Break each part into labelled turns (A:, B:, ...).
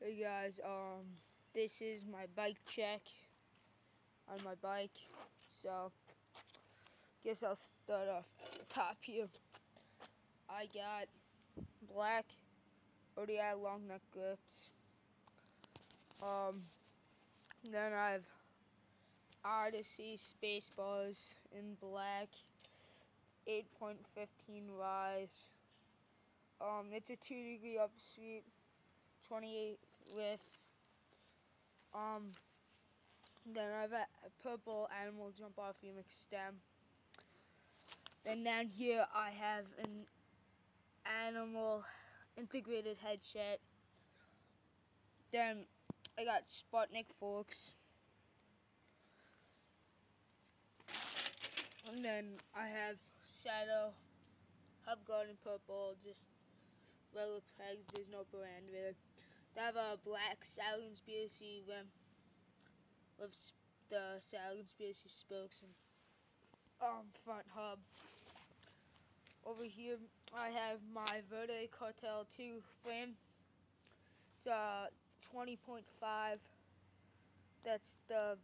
A: Hey guys, this is my bike check on my bike. So, guess I'll start off at the top here. I got black ODI long neck grips. Then I have Odyssey space bars in black, 8.15 rise. It's a 2-degree upsweep, 28 lift. Then I have a purple animal jump off remix stem. Then down here I have an animal integrated headset. Then I got Sputnik forks. And then I have Shadow Hubguard in purple, just regular pegs, there's no brand really. They have a black Saddle Conspiracy rim with the Saddle Conspiracy spokes and front hub. Over here I have my Verde Cartel 2 frame. It's 20.5. That's the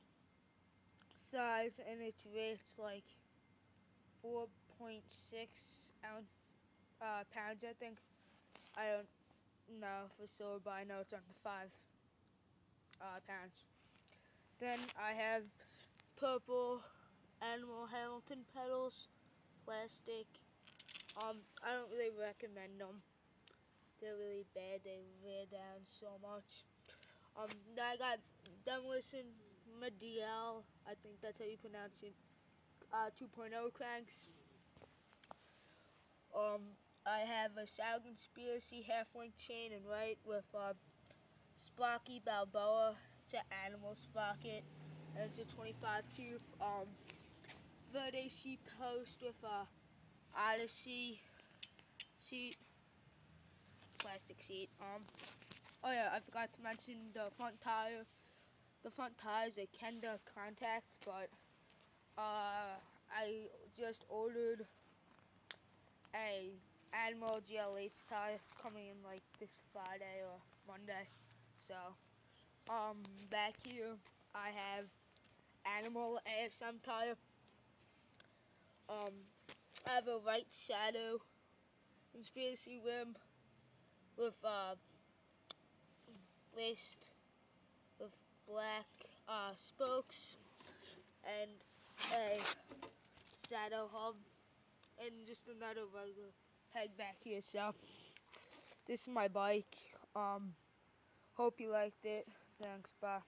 A: size, and it rates like 4.6 pounds, I think. I don't know for sure, but I know it's under 5 pounds. Then I have purple Animal Hamilton pedals, plastic. I don't really recommend them. They're really bad. They wear down so much. Then I got Demolition Medial, I think that's how you pronounce it, 2.0 cranks. I have a Saddle Conspiracy half-length chain in white with Sprocky Balboa. It's an animal sprocket, and it's a 25 tooth Verde seat post with a Odyssey seat, plastic seat. Oh yeah, I forgot to mention the front tire. The front tire is a Kenda Contact, but I just ordered a Admiral GL8 tire. It's coming in like this Friday or Monday. So, back here I have Animal ASM tire. I have a Right Shadow Conspiracy rim with laced with black spokes and a saddle hub and just another regular peg back here. So this is my bike. Hope you liked it. Thanks, bye.